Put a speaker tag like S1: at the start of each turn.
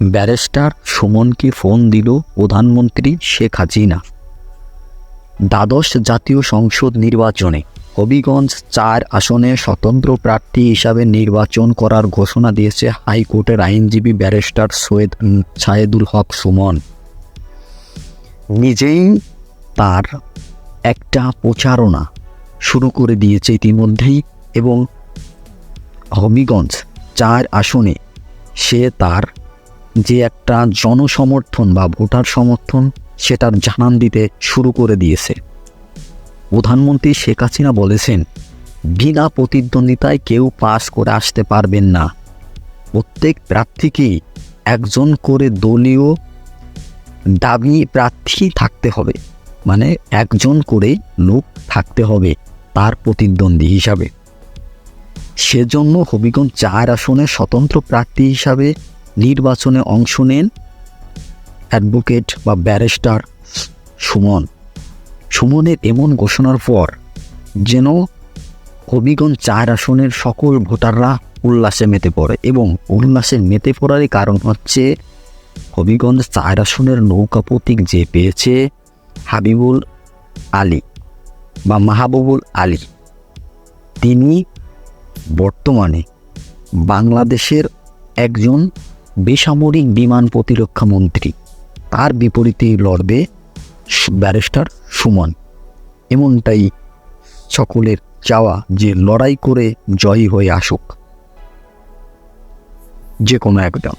S1: Barrister সুমনকে phone দিল প্রধানমন্ত্রী শেখ হাসিনা। দ্বাদশ জাতীয় সংসদ নির্বাচনে হবিগঞ্জ ৪ আসনে স্বতন্ত্র প্রার্থী হিসাবে নির্বাচন করার ঘোষণা দিয়েছে হাইকোর্টের আইনজীবী ব্যারিস্টার সৈয়দ ছায়েদুল হক সুমন। নিজেই তার একটা প্রচারণা শুরু করে দিয়েছে ইতিমধ্যেই, এবং হবিগঞ্জ ৪ আসনে সে তার যে একটা জনসমর্থন বা ভোটার সমর্থন সেটার জানান দিতে শুরু করে দিয়েছে। প্রধানমন্ত্রী শেখ হাসিনা বলেছেন, বিনা প্রতিদ্বন্দ্বিতায় কেউ পাস করে আসতে পারবেন না। প্রত্যেক প্রার্থীকেই একজন করে দলীয় দাবি প্রার্থী থাকতে হবে, মানে একজন করে লোক থাকতে হবে তার প্রতিদ্বন্দ্বী হিসাবে। সেজন্য হবিগঞ্জ ৪ আসনে স্বতন্ত্র প্রার্থী হিসাবে নির্বাচনে অংশ নেন অ্যাডভোকেট বা ব্যারিস্টার সুমন। সুমনের এমন ঘোষণার পর যেন হবিগঞ্জ ৪ আসনের সকল ভোটাররা উল্লাসে মেতে পড়ে, এবং উল্লাসে মেতে পড়ারই কারণ হচ্ছে হবিগঞ্জ ৪ আসনের নৌকা প্রতীক যে পেয়েছে হাবিবুল আলী বা মাহবুবুল আলী, তিনি বর্তমানে বাংলাদেশের একজন বেসামরিক বিমান প্রতিরক্ষা মন্ত্রী। তার বিপরীতেই লড়বে ব্যারিস্টার সুমন। এমনটাই সকলের চাওয়া যে লড়াই করে জয়ী হয়ে আসুক যে কোনো একজন।